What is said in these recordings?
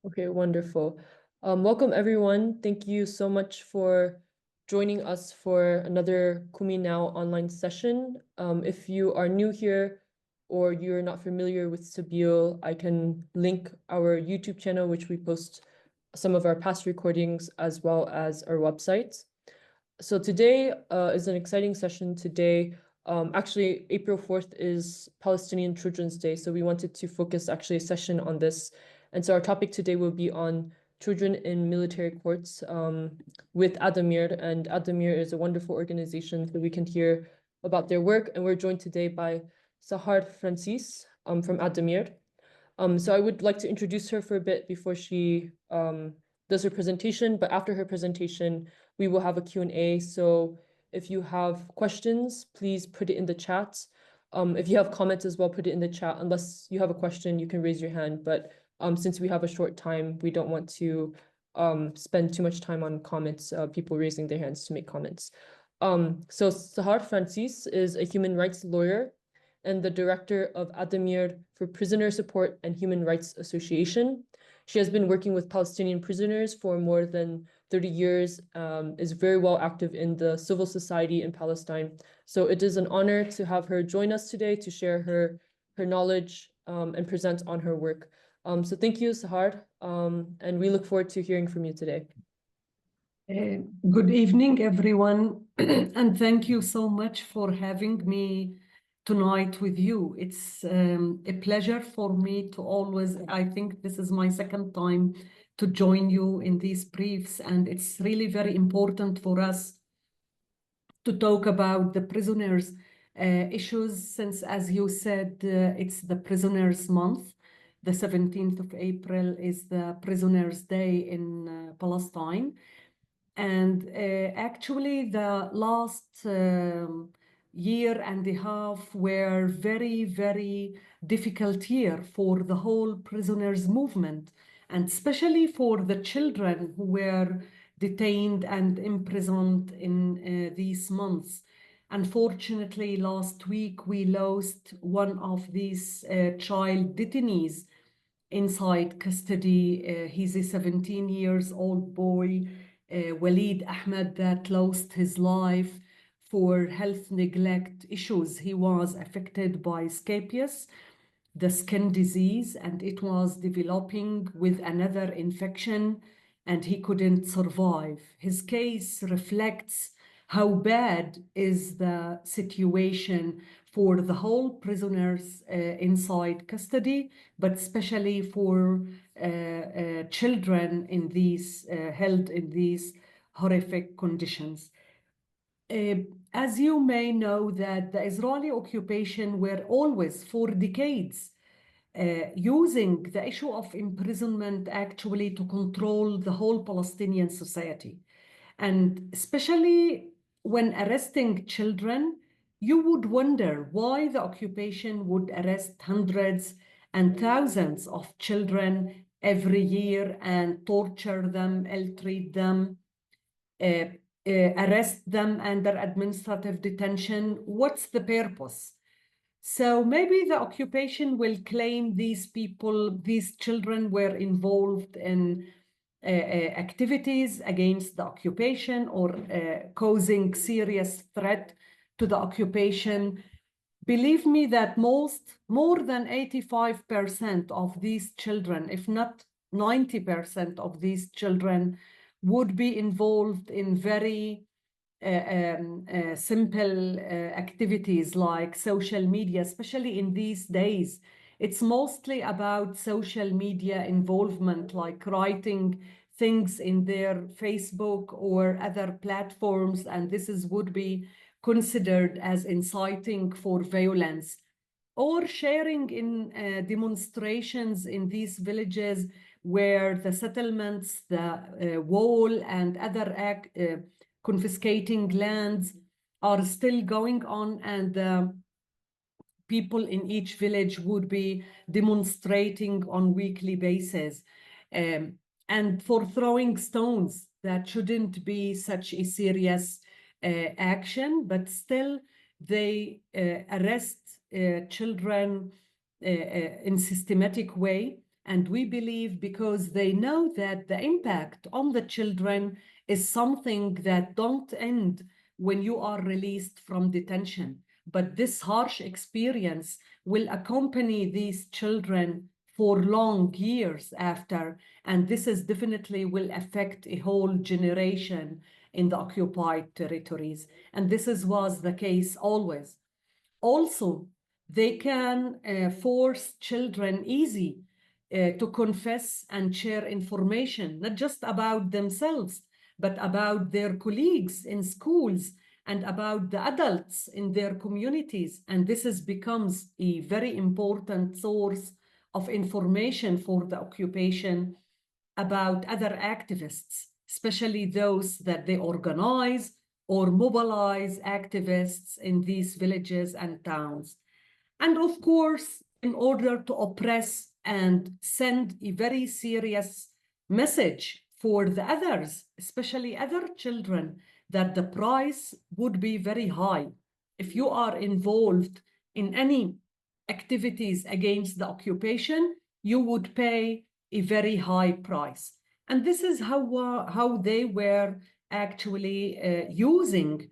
Okay, wonderful. Welcome everyone. Thank you so much for joining us for another Kumi Now online session. If you are new here or you're not familiar with Sabil, I can link our YouTube channel, which we post some of our past recordings as well as our website. So today is an exciting session. Today, actually, April 4th is Palestinian Children's Day. So we wanted to focus actually a session on this. And so our topic today will be on children in military courts with Addameer. And Addameer is a wonderful organization, so we can hear about their work. And we're joined today by Sahar Francis from Addameer. So I would like to introduce her for a bit before she does her presentation, but after her presentation, we will have a Q&A. So if you have questions, please put it in the chat. If you have comments as well, put it in the chat. Unless you have a question, you can raise your hand. But since we have a short time, we don't want to spend too much time on comments, people raising their hands to make comments. So Sahar Francis is a human rights lawyer and the director of Addameer for Prisoner Support and Human Rights Association. She has been working with Palestinian prisoners for more than 30 years, is very well active in the civil society in Palestine. So it is an honor to have her join us today to share her knowledge and present on her work. So thank you, Sahar, and we look forward to hearing from you today. Good evening, everyone, and thank you so much for having me tonight with you. It's a pleasure for me to always, I think this is my second time to join you in these briefs, and it's really very important for us to talk about the prisoners' issues, since, as you said, it's the Prisoners' Month. The 17th of April is the Prisoners' Day in Palestine. And actually, the last year and a half were very, very difficult year for the whole prisoners movement, and especially for the children who were detained and imprisoned in these months. Unfortunately, last week we lost one of these child detainees inside custody. He's a 17 years old boy, Walid Ahmed, that lost his life for health neglect issues. He was affected by scabies, the skin disease, and it was developing with another infection, and he couldn't survive. His case reflects how bad is the situation for the whole prisoners inside custody, but especially for children in these held in these horrific conditions. As you may know, that the Israeli occupation were always for decades using the issue of imprisonment actually to control the whole Palestinian society. And especially when arresting children, you would wonder why the occupation would arrest hundreds and thousands of children every year and torture them, ill-treat them, arrest them under administrative detention. What's the purpose? So maybe the occupation will claim these people, these children were involved in activities against the occupation or causing serious threat to the occupation. Believe me that more than 85% of these children, if not 90% of these children, would be involved in very simple activities like social media, especially in these days. It's mostly about social media involvement, like writing things in their Facebook or other platforms, and would be considered as inciting for violence, or sharing in demonstrations in these villages where the settlements, the wall and other confiscating lands are still going on, and people in each village would be demonstrating on weekly basis, and for throwing stones that shouldn't be such a serious action, but still they arrest children in systematic way. And we believe because they know that the impact on the children is something that don't end when you are released from detention. But this harsh experience will accompany these children for long years after, and this is definitely will affect a whole generation in the occupied territories. And was the case always. Also, they can force children easy to confess and share information, not just about themselves, but about their colleagues in schools and about the adults in their communities. And becomes a very important source of information for the occupation about other activists, especially those that they organize or mobilize activists in these villages and towns. And of course, in order to oppress and send a very serious message for the others, especially other children, that the price would be very high. If you are involved in any activities against the occupation, you would pay a very high price. And this is how they were actually using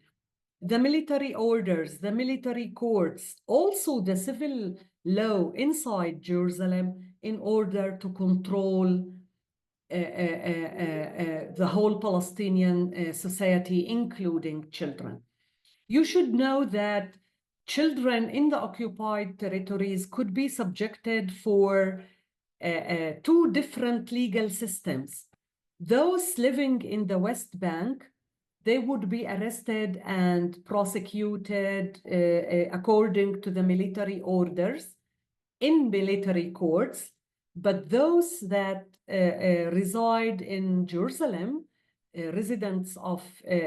the military orders, the military courts, also the civil law inside Jerusalem in order to control the whole Palestinian society, including children. You should know that children in the occupied territories could be subjected for two different legal systems. Those living in the West Bank, they would be arrested and prosecuted according to the military orders in military courts. But those that reside in Jerusalem, residents of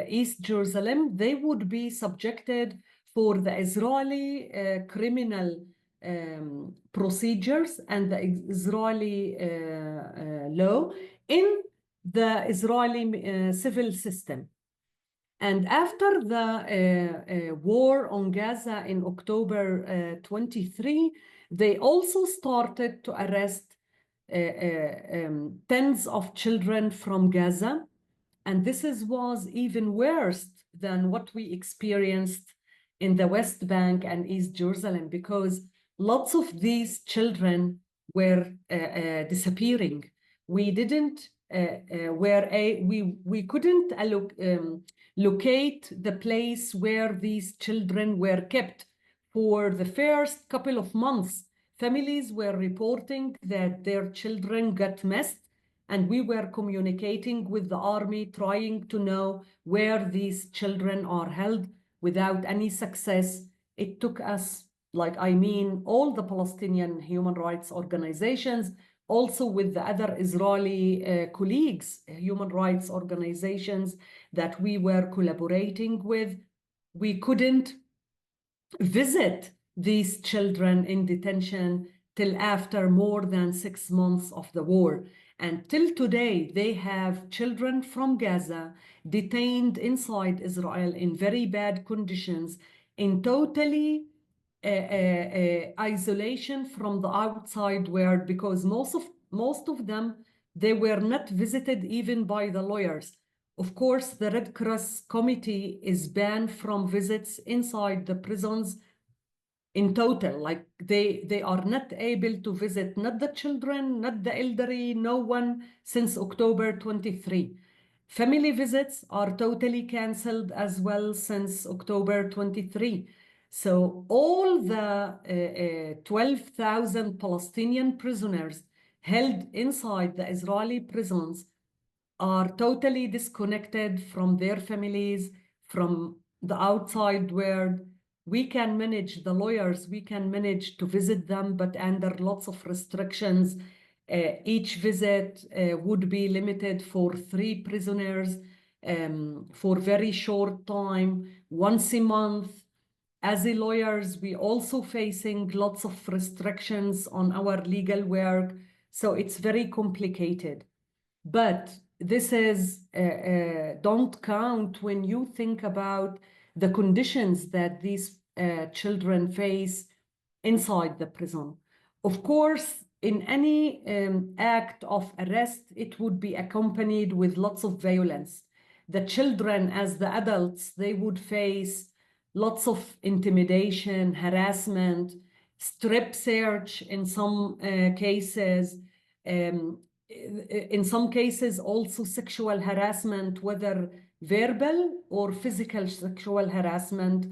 East Jerusalem, they would be subjected for the Israeli criminal procedures and the Israeli law in the Israeli civil system. And after the war on Gaza in October 23, they also started to arrest tens of children from Gaza. And was even worse than what we experienced in the West Bank and East Jerusalem, because lots of these children were disappearing. We didn't we couldn't locate the place where these children were kept for the first couple of months. Families were reporting that their children got missed, and we were communicating with the army, trying to know where these children are held without any success. It took us, all the Palestinian human rights organizations, also with the other Israeli colleagues, human rights organizations that we were collaborating with. We couldn't visit these children in detention till after more than 6 months of the war. And till today, they have children from Gaza detained inside Israel in very bad conditions, in totally isolation from the outside world, because most of them, they were not visited even by the lawyers. Of course, the Red Cross Committee is banned from visits inside the prisons in total. Like they are not able to visit, not the children, not the elderly, no one, since October 23. Family visits are totally canceled as well since October 23. So all the 12,000 Palestinian prisoners held inside the Israeli prisons are totally disconnected from their families, from the outside world. We can manage, the lawyers, we can manage to visit them, but under lots of restrictions. Each visit would be limited for 3 prisoners for very short time, once a month. As a lawyers, we also facing lots of restrictions on our legal work, so it's very complicated. But this is, don't count when you think about the conditions that these children face inside the prison. Of course, in any act of arrest, it would be accompanied with lots of violence. The children, as the adults, they would face lots of intimidation, harassment, strip search in some cases, in some cases also sexual harassment, whether verbal or physical sexual harassment.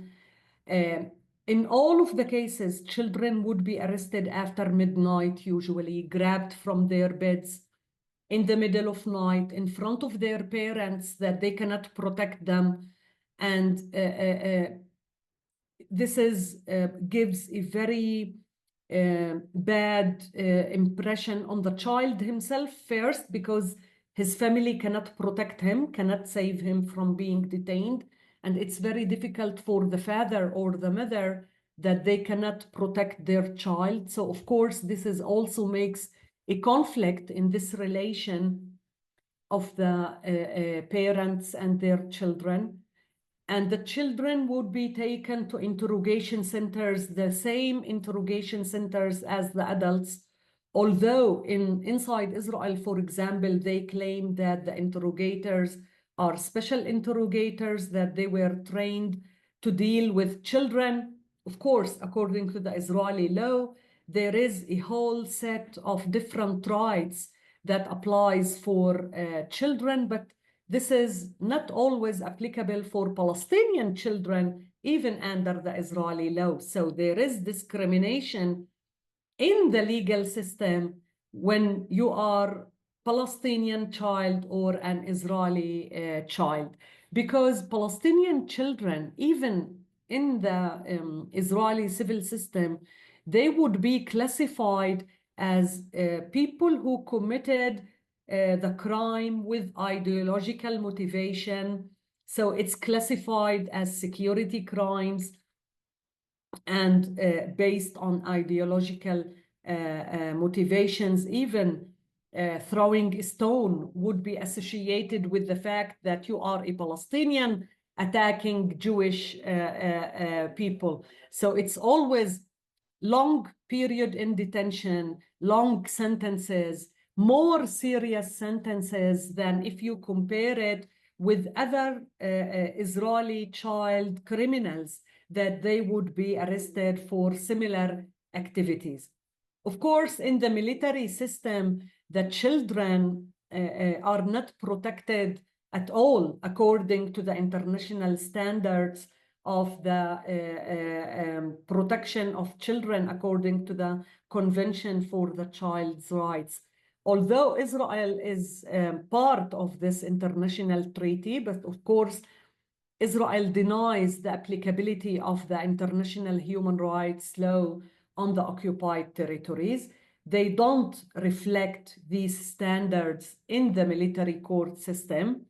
In all of the cases, children would be arrested after midnight, usually grabbed from their beds in the middle of night in front of their parents that they cannot protect them. And this gives a very bad impression on the child himself first, because his family cannot protect him, cannot save him from being detained. And it's very difficult for the father or the mother that they cannot protect their child. So of course, this is also makes a conflict in this relation of the parents and their children. And the children would be taken to interrogation centers, the same interrogation centers as the adults. Although inside Israel, for example, they claim that the interrogators are special interrogators, that they were trained to deal with children. Of course, according to the Israeli law, there is a whole set of different rights that applies for children, but this is not always applicable for Palestinian children, even under the Israeli law. So there is discrimination in the legal system when you are Palestinian child or an Israeli child, because Palestinian children, even in the Israeli civil system, they would be classified as people who committed the crime with ideological motivation. So it's classified as security crimes, and based on ideological motivations. Even throwing a stone would be associated with the fact that you are a Palestinian attacking Jewish people. So it's always long period in detention, long sentences, more serious sentences than if you compare it with other Israeli child criminals, that they would be arrested for similar activities. Of course, in the military system, the children are not protected at all according to the international standards of the protection of children according to the Convention for the Child's Rights. Although Israel is part of this international treaty, but of course, Israel denies the applicability of the international human rights law on the occupied territories. They don't reflect these standards in the military court system.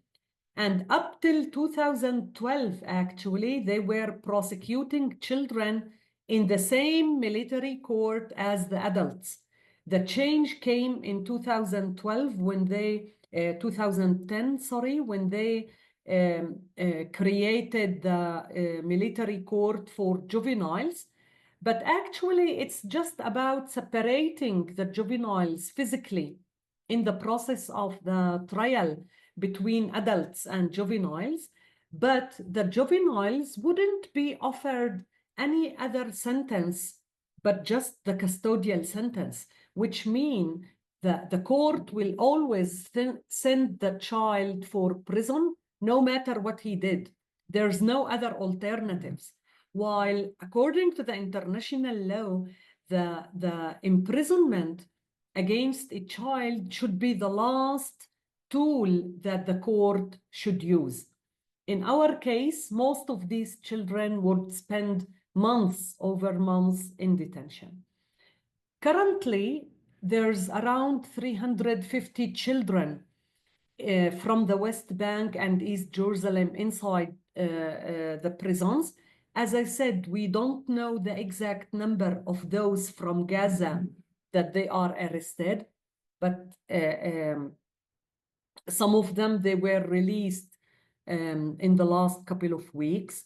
And up till 2012, actually, they were prosecuting children in the same military court as the adults. The change came in 2012 when they, 2010, sorry, when they created the military court for juveniles. But actually, it's just about separating the juveniles physically in the process of the trial between adults and juveniles. But the juveniles wouldn't be offered any other sentence but just the custodial sentence, which means that the court will always send the child for prison no matter what he did. There's no other alternatives. While according to the international law, the imprisonment against a child should be the last tool that the court should use. In our case, most of these children would spend months over months in detention. Currently, there's around 350 children from the West Bank and East Jerusalem inside the prisons. As I said, we don't know the exact number of those from Gaza that they are arrested, but some of them, they were released in the last couple of weeks.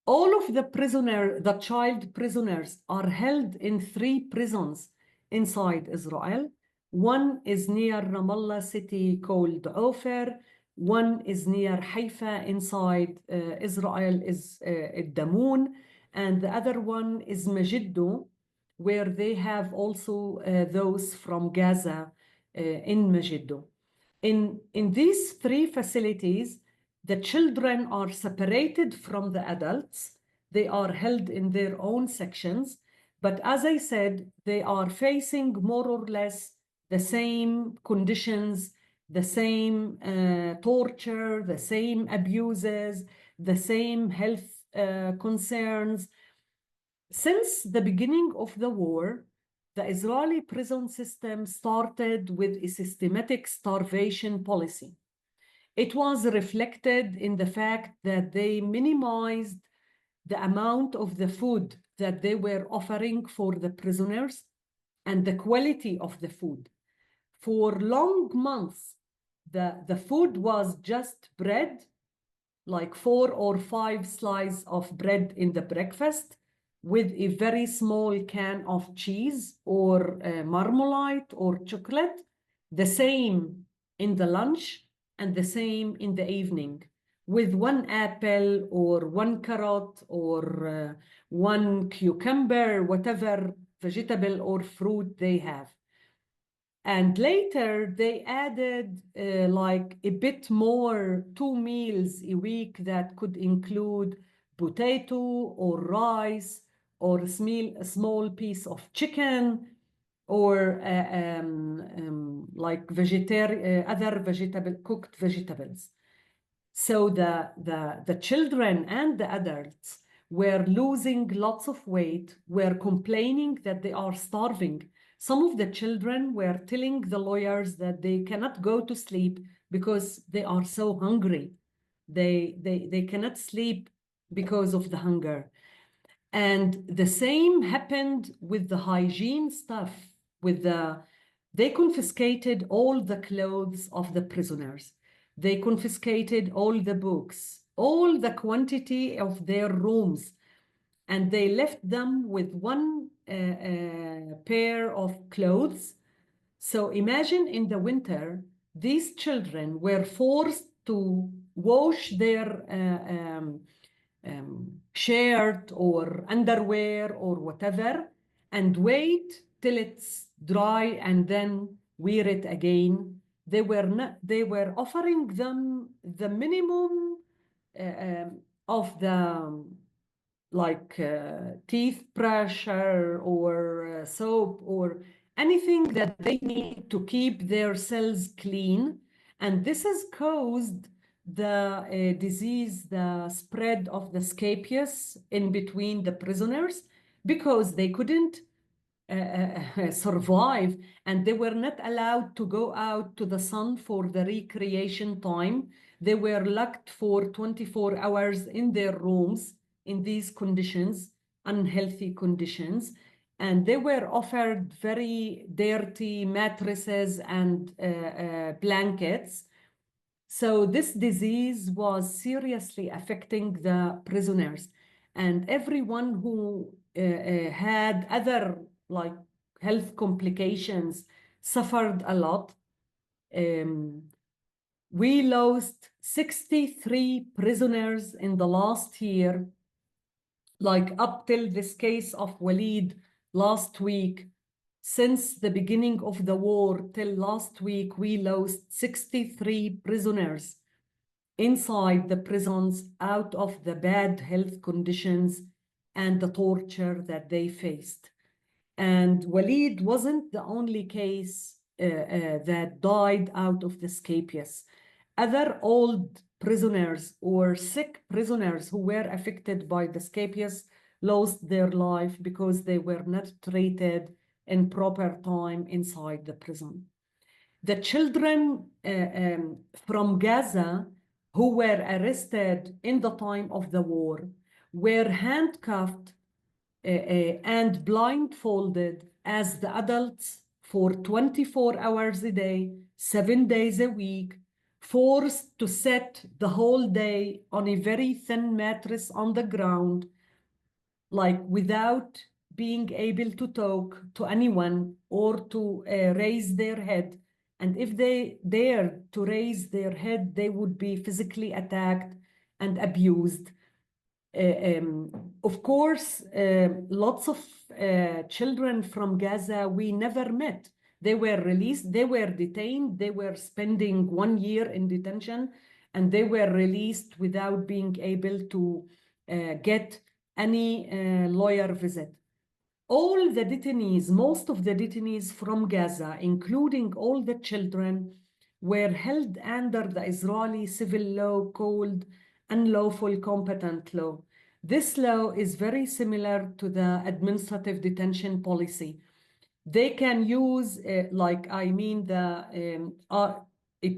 All of the child prisoners are held in 3 prisons inside Israel. One is near Ramallah city called Ofer. One is near Haifa inside Israel is Damoon. And the other one is Megiddo, where they have also those from Gaza in Megiddo. In these 3 facilities, the children are separated from the adults. They are held in their own sections. But as I said, they are facing more or less the same conditions, the same torture, the same abuses, the same health concerns. Since the beginning of the war, the Israeli prison system started with a systematic starvation policy. It was reflected in the fact that they minimized the amount of the food that they were offering for the prisoners and the quality of the food. For long months, the food was just bread, like 4 or 5 slices of bread in the breakfast with a very small can of cheese or marmalade or chocolate, the same in the lunch and the same in the evening, with 1 apple or 1 carrot or 1 cucumber, whatever vegetable or fruit they have. And later they added like a bit more, 2 meals a week that could include potato or rice or a small piece of chicken or like other cooked vegetables. So the children and the adults were losing lots of weight, were complaining that they are starving. Some of the children were telling the lawyers that they cannot go to sleep because they are so hungry. They cannot sleep because of the hunger. And the same happened with the hygiene stuff, they confiscated all the clothes of the prisoners. They confiscated all the books, all the quantity of their rooms, and they left them with 1 pair of clothes. So imagine in the winter, these children were forced to wash their shirt or underwear or whatever and wait till it's dry and then wear it again. They were offering them the minimum of the like teeth brusher or soap or anything that they need to keep their cells clean. And this has caused the disease, the spread of the scabies in between the prisoners because they couldn't survive and they were not allowed to go out to the sun for the recreation time. They were locked for 24 hours in their rooms in these conditions, unhealthy conditions, and they were offered very dirty mattresses and blankets. So this disease was seriously affecting the prisoners, and everyone who had other like health complications suffered a lot. We lost 63 prisoners in the last year, like up till this case of Walid last week. Since the beginning of the war till last week, we lost 63 prisoners inside the prisons out of the bad health conditions and the torture that they faced. And Walid wasn't the only case that died out of the scabies. Other old prisoners or sick prisoners who were affected by the scabies lost their life because they were not treated in proper time inside the prison. The children from Gaza who were arrested in the time of the war were handcuffed and blindfolded as the adults for 24 hours a day, 7 days a week, forced to sit the whole day on a very thin mattress on the ground, like without being able to talk to anyone or to raise their head. And if they dared to raise their head, they would be physically attacked and abused. Of course, lots of children from Gaza we never met. They were released, they were detained, they were spending 1 year in detention, and they were released without being able to get any lawyer visit. All the detainees, most of the detainees from Gaza, including all the children, were held under the Israeli civil law called unlawful competent law. This law is very similar to the administrative detention policy. They can use, a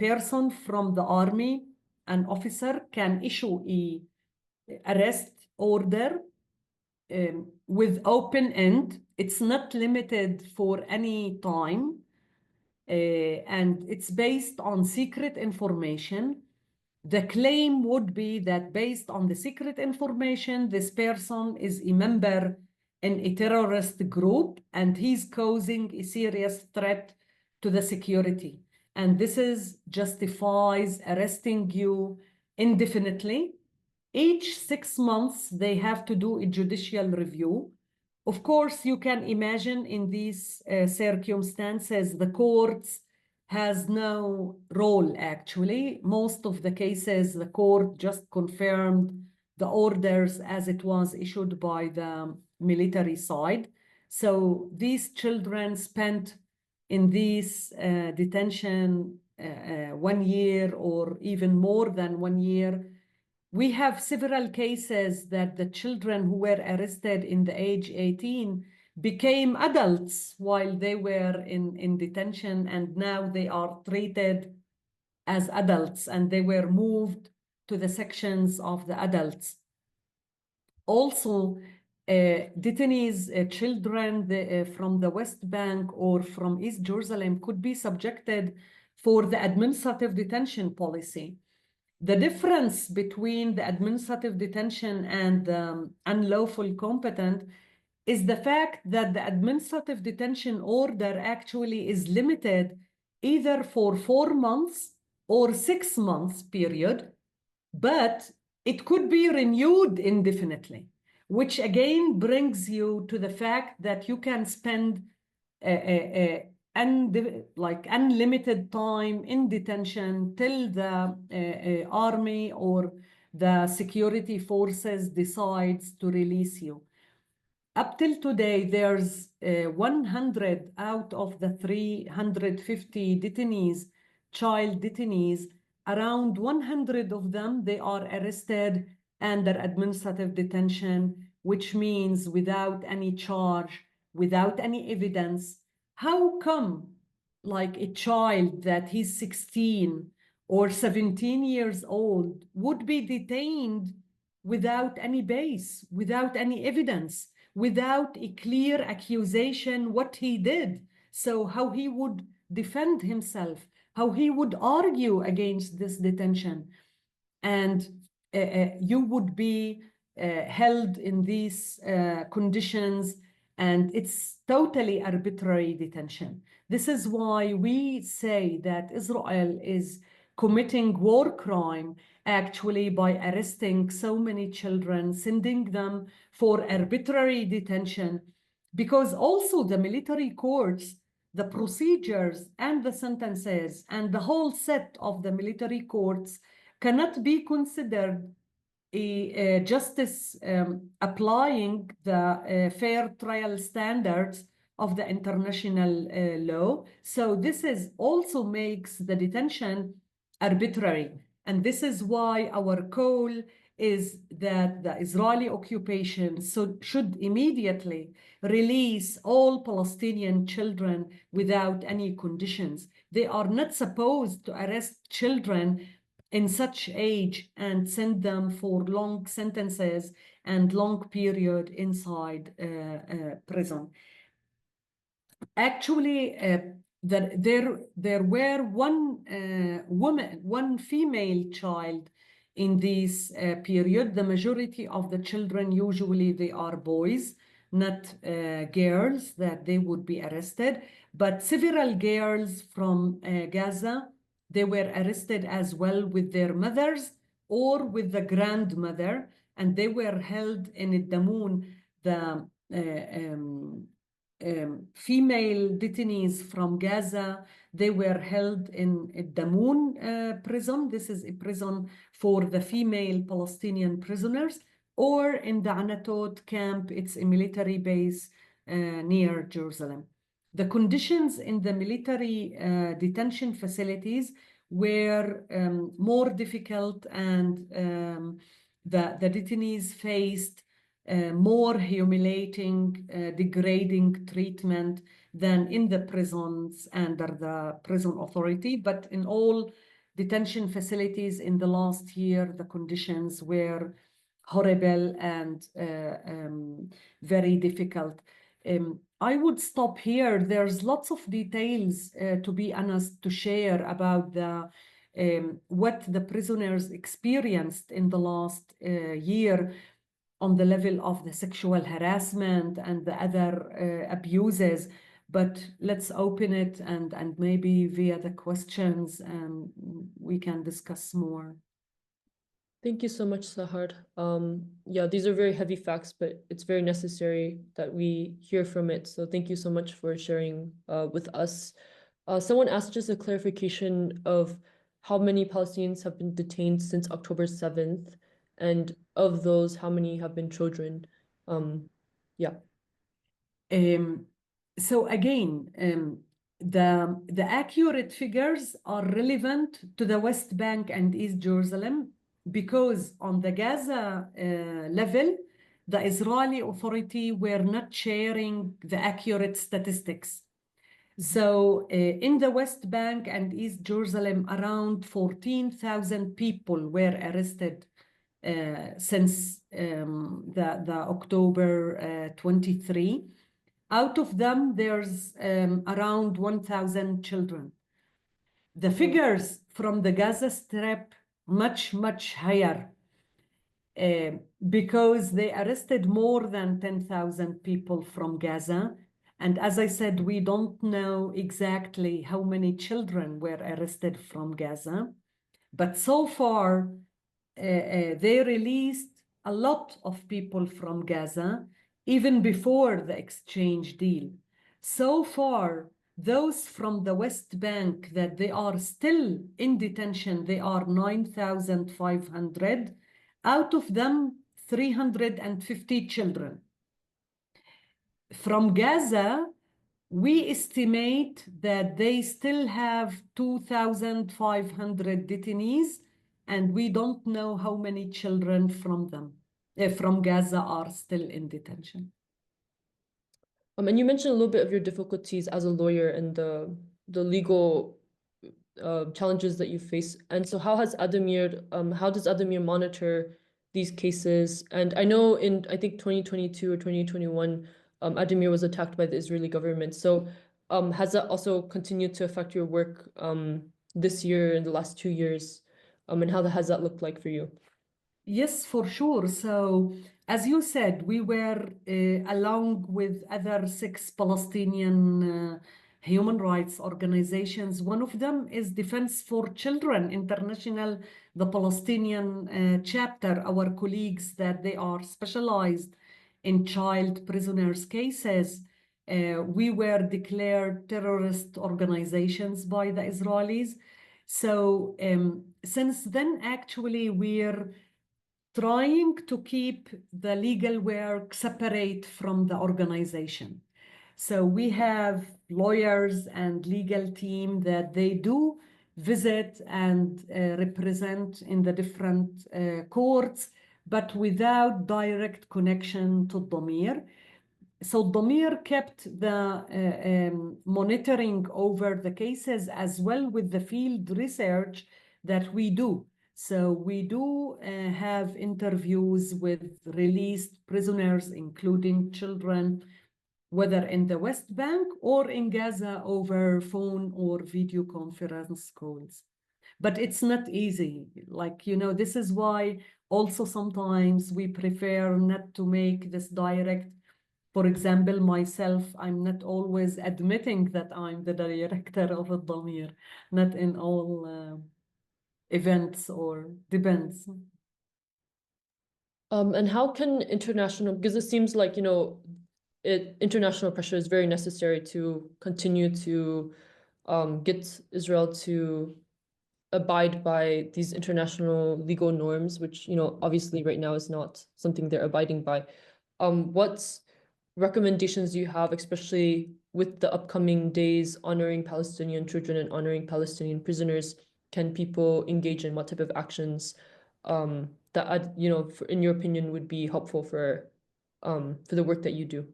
person from the army, an officer can issue a arrest order with open end. It's not limited for any time, and it's based on secret information. The claim would be that based on the secret information, this person is a member in a terrorist group and he's causing a serious threat to the security. And this justifies arresting you indefinitely. Each 6 months, they have to do a judicial review. Of course, you can imagine in these circumstances, the courts has no role actually. Most of the cases, the court just confirmed the orders as it was issued by the military side. So these children spent in this detention 1 year or even more than 1 year. We have several cases that the children who were arrested in the age 18 became adults while they were in detention, and now they are treated as adults and they were moved to the sections of the adults. Also, detainees, children from the West Bank or from East Jerusalem could be subjected for the administrative detention policy. The difference between the administrative detention and unlawful competent is the fact that the administrative detention order actually is limited either for 4 months or 6 months period, but it could be renewed indefinitely, which again brings you to the fact that you can spend unlimited time in detention till the army or the security forces decides to release you. Up till today, there's 100 out of the 350 detainees, child detainees, around 100 of them, they are arrested under administrative detention, which means without any charge, without any evidence. How come like a child that he's 16 or 17 years old would be detained without any base, without any evidence, without a clear accusation what he did? So how he would defend himself, how he would argue against this detention, and you would be held in these conditions, and it's totally arbitrary detention. This is why we say that Israel is committing war crime actually by arresting so many children, sending them for arbitrary detention, because also the military courts, the procedures and the sentences and the whole set of the military courts cannot be considered a justice applying the fair trial standards of the international law. So this also makes the detention arbitrary. And this is why our call is that the Israeli occupation should immediately release all Palestinian children without any conditions. They are not supposed to arrest children in such age and send them for long sentences and long period inside prison. Actually, that there were one female child in this period. The majority of the children, usually they are boys, not girls, that they would be arrested. But several girls from Gaza, they were arrested as well with their mothers or with the grandmother, and they were held in Addamoon, the female detainees from Gaza. They were held in Addamoon prison. This is a prison for the female Palestinian prisoners, or in the Anatot camp. It's a military base near Jerusalem. The conditions in the military detention facilities were more difficult, and the detainees faced more humiliating, degrading treatment than in the prisons under the prison authority. But in all detention facilities in the last year, the conditions were horrible and very difficult. I would stop here. There's lots of details, to be honest, to share about what the prisoners experienced in the last year on the level of the sexual harassment and the other abuses. But let's open it, and maybe via the questions we can discuss more. Thank you so much, Sahar. Yeah, these are very heavy facts, but it's very necessary that we hear from it. So thank you so much for sharing with us. Someone asked just a clarification of how many Palestinians have been detained since October 7th, and of those, how many have been children? Yeah. So again, the accurate figures are relevant to the West Bank and East Jerusalem, because on the Gaza level, the Israeli authority were not sharing the accurate statistics. So in the West Bank and East Jerusalem, around 14,000 people were arrested since the October 23. Out of them, there's around 1,000 children. The figures from the Gaza Strip much, much higher, because they arrested more than 10,000 people from Gaza. And as I said, we don't know exactly how many children were arrested from Gaza. But so far, they released a lot of people from Gaza, even before the exchange deal. So far, those from the West Bank that they are still in detention, they are 9,500. Out of them, 350 children. From Gaza, we estimate that they still have 2,500 detainees, and we don't know how many children from them, from Gaza, are still in detention. And you mentioned a little bit of your difficulties as a lawyer and the legal challenges that you face. And so how does Addameer monitor these cases? And I know I think 2022 or 2021, Addameer was attacked by the Israeli government. So has that also continued to affect your work this year and the last 2 years? And how has that looked like for you? Yes, for sure. So, as you said, we were, along with other 6 Palestinian human rights organizations. One of them is Defense for Children International, the Palestinian chapter. Our colleagues that they are specialized in child prisoners cases. We were declared terrorist organizations by the Israelis. So since then, actually, we're trying to keep the legal work separate from the organization. So we have lawyers and legal team that they do visit and represent in the different courts, but without direct connection to Addameer. So Addameer kept the monitoring over the cases, as well with the field research that we do. So we do have interviews with released prisoners, including children. whether in the West Bank or in Gaza over phone or video conference calls. But it's not easy. Like, this is why also sometimes we prefer not to make this direct. For example, myself, I'm not always admitting that I'm the director of Addameer, not in all events, or depends. And how can international, because it seems like, international pressure is very necessary to continue to get Israel to abide by these international legal norms, which, obviously right now is not something they're abiding by. What recommendations do you have, especially with the upcoming days honoring Palestinian children and honoring Palestinian prisoners? Can people engage in what type of actions that, in your opinion, would be helpful for the work that you do?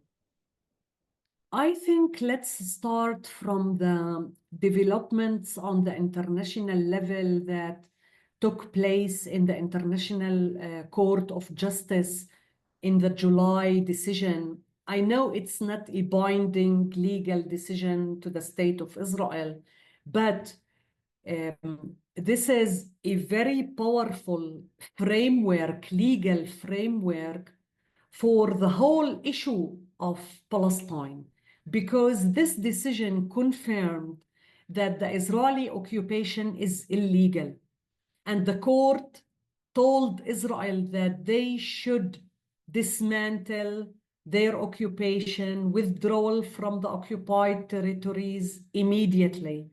I think let's start from the developments on the international level that took place in the International Court of Justice in the July decision. I know it's not a binding legal decision to the state of Israel, but this is a very powerful framework, legal framework for the whole issue of Palestine, because this decision confirmed that the Israeli occupation is illegal. And the court told Israel that they should dismantle their occupation, withdrawal from the occupied territories immediately,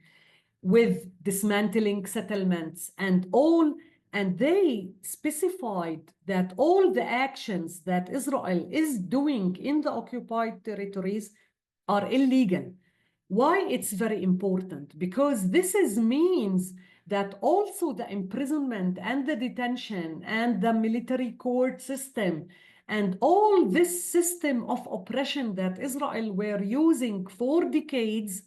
with dismantling settlements and all. And they specified that all the actions that Israel is doing in the occupied territories are illegal. Why it's very important? Because this means that also the imprisonment and the detention and the military court system and all this system of oppression that Israel were using for decades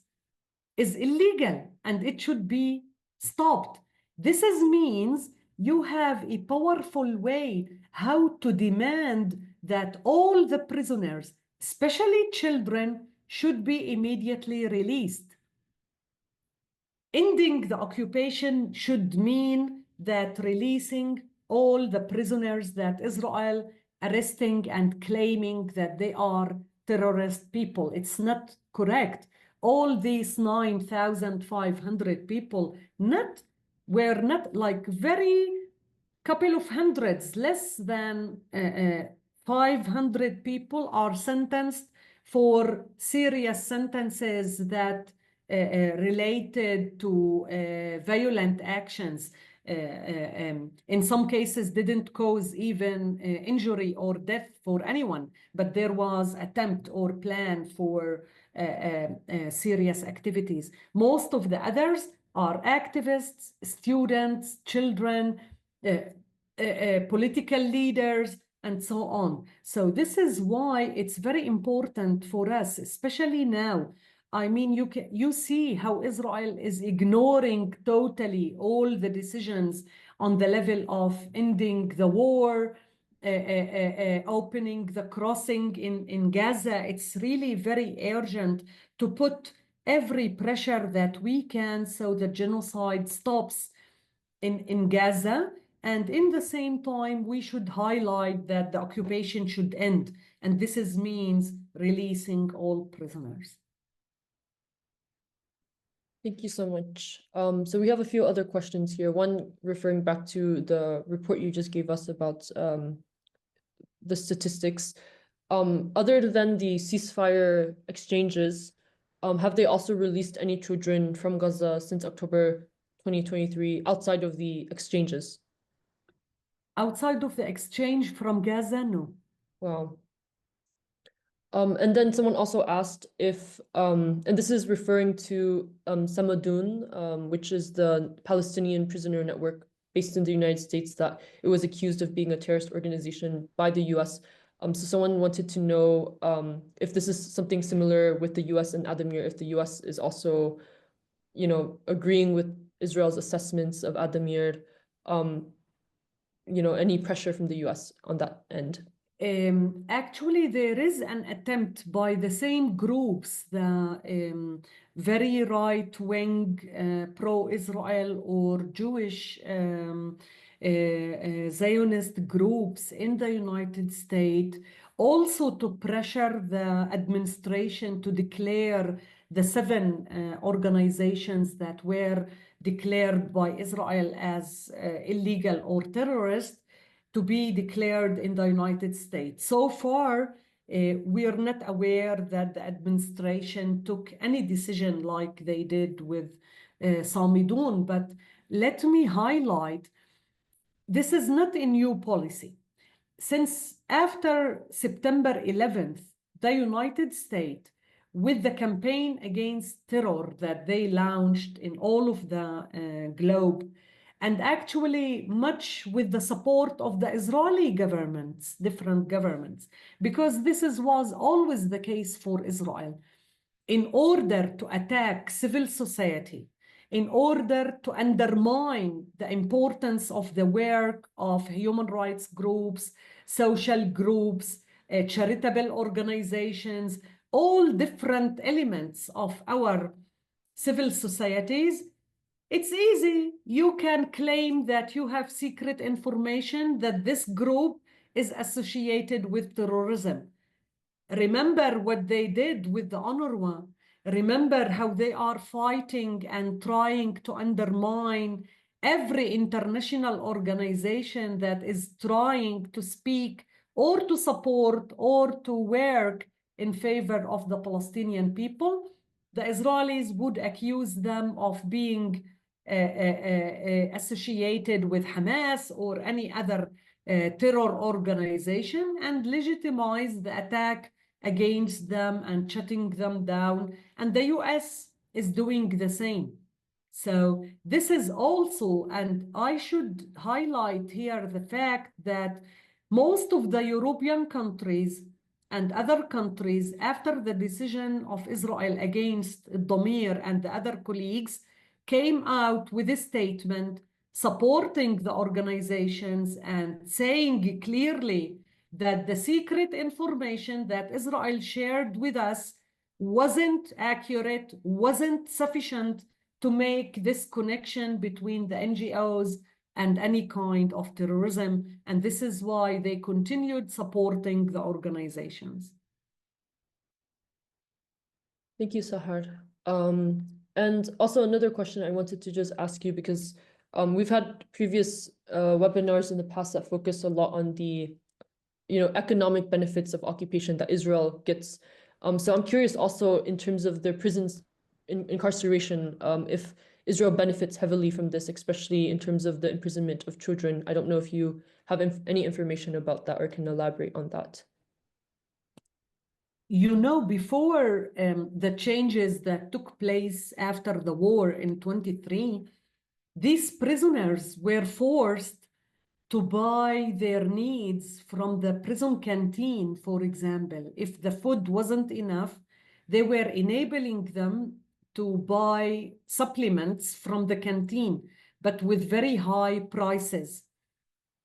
is illegal and it should be stopped. Means you have a powerful way how to demand that all the prisoners, especially children, should be immediately released. Ending the occupation should mean that releasing all the prisoners that Israel arresting and claiming that they are terrorist people. It's not correct. All these 9,500 people were not like very couple of hundreds, less than 500 people are sentenced for serious sentences that related to violent actions. In some cases didn't cause even injury or death for anyone, but there was attempt or plan for serious activities. Most of the others are activists, students, children, political leaders, and so on. So this is why it's very important for us, especially now. I mean, you see how Israel is ignoring totally all the decisions on the level of ending the war, opening the crossing in Gaza. It's really very urgent to put every pressure that we can so the genocide stops in Gaza. And in the same time, we should highlight that the occupation should end. And means releasing all prisoners. Thank you so much. So we have a few other questions here. One referring back to the report you just gave us about the statistics. Other than the ceasefire exchanges, have they also released any children from Gaza since October 2023 outside of the exchanges? Outside of the exchange from Gaza, no. Wow. And then someone also asked if, and this is referring to Samadun, which is the Palestinian prisoner network based in the United States, that it was accused of being a terrorist organization by the US. So someone wanted to know if this is something similar with the US and Addameer, if the US is also, agreeing with Israel's assessments of Addameer, any pressure from the US on that end. Actually, there is an attempt by the same groups, the very right-wing pro-Israel or Jewish Zionist groups in the United States, also to pressure the administration to declare the seven organizations that were declared by Israel as illegal or terrorist to be declared in the United States. So far, we are not aware that the administration took any decision like they did with Samidun, but let me highlight, this is not a new policy. Since after September 11th, the United States, with the campaign against terror that they launched in all of the globe, and actually much with the support of the Israeli governments, different governments, because was always the case for Israel, in order to attack civil society, in order to undermine the importance of the work of human rights groups, social groups, charitable organizations, all different elements of our civil societies. It's easy. You can claim that you have secret information that this group is associated with terrorism. Remember what they did with the UNRWA. Remember how they are fighting and trying to undermine every international organization that is trying to speak or to support or to work in favor of the Palestinian people. The Israelis would accuse them of being associated with Hamas or any other terror organization and legitimize the attack against them and shutting them down. And the US is doing the same. So this is also, and I should highlight here the fact that most of the European countries and other countries, after the decision of Israel against Addameer and the other colleagues, came out with a statement supporting the organizations and saying clearly that the secret information that Israel shared with us wasn't accurate, wasn't sufficient to make this connection between the NGOs and any kind of terrorism. And this is why they continued supporting the organizations. Thank you, Sahar. And also another question I wanted to just ask you, because we've had previous webinars in the past that focus a lot on the economic benefits of occupation that Israel gets. So I'm curious also in terms of their prisons incarceration, if Israel benefits heavily from this, especially in terms of the imprisonment of children. I don't know if you have any information about that or can elaborate on that. Before the changes that took place after the war in 23, these prisoners were forced to buy their needs from the prison canteen, for example. If the food wasn't enough, they were enabling them to buy supplements from the canteen, but with very high prices.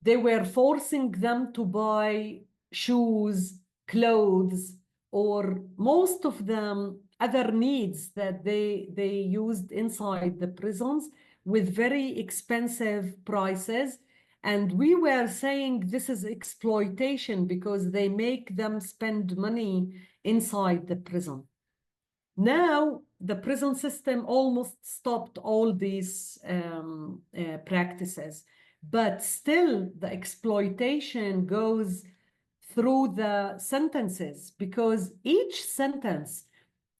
They were forcing them to buy shoes, clothes, or most of them other needs that they used inside the prisons with very expensive prices. And we were saying this is exploitation because they make them spend money inside the prison. Now, the prison system almost stopped all these practices, but still the exploitation goes through the sentences because each sentence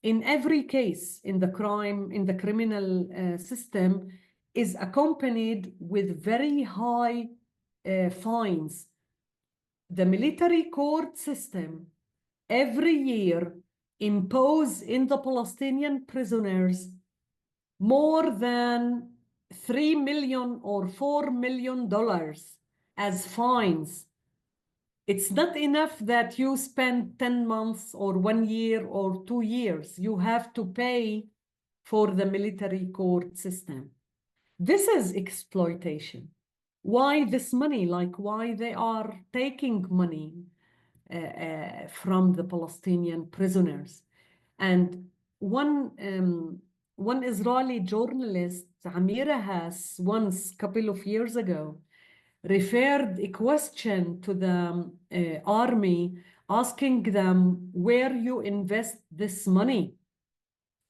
in every case in the criminal system is accompanied with very high fines. The military court system every year impose in the Palestinian prisoners more than $3 million or $4 million as fines. It's not enough that you spend 10 months or 1 year or 2 years. You have to pay for the military court system. This is exploitation. Why this money? Like why they are taking money? from the Palestinian prisoners. And one Israeli journalist, Amira, has once, a couple of years ago, referred a question to the army, asking them where you invest this money.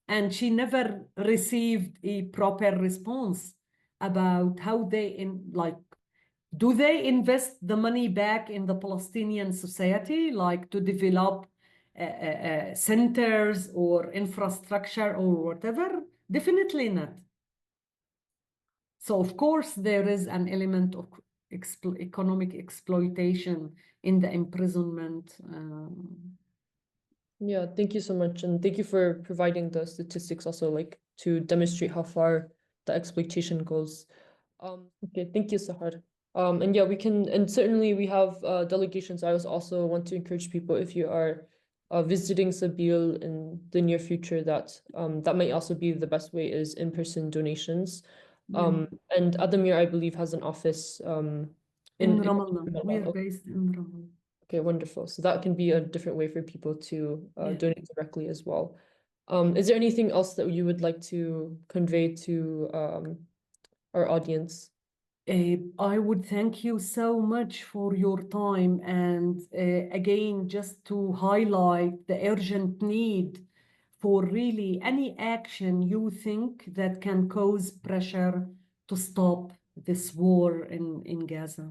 And she never received a proper response about how do they invest the money back in the Palestinian society, like to develop centers or infrastructure or whatever? Definitely not. So of course there is an element of economic exploitation in the imprisonment. Yeah, thank you so much. And thank you for providing the statistics also, like to demonstrate how far the exploitation goes. Okay, thank you, Sahar. And yeah, we can, and certainly we have delegations. I also want to encourage people, if you are visiting Sabil in the near future, that that might also be the best way, is in-person donations. Yeah. And Addameer, I believe, has an office In in Ramallah, we are Ramallah. based in Ramallah. Okay, wonderful. So that can be a different way for people to Yeah. donate directly as well. Is there anything else that you would like to convey to our audience? I would thank you so much for your time, and again, just to highlight the urgent need for really any action you think that can cause pressure to stop this war in Gaza.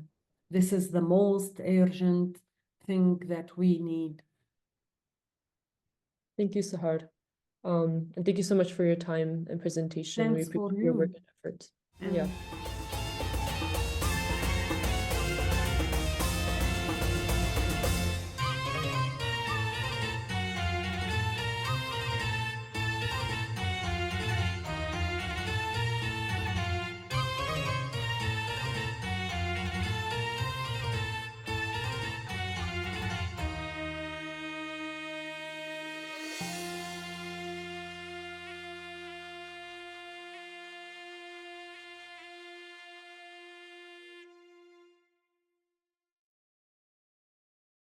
This is the most urgent thing that we need. Thank you, Sahar. And thank you so much for your time and presentation. We Thanks appreciate for your work you. and effort. And Yeah.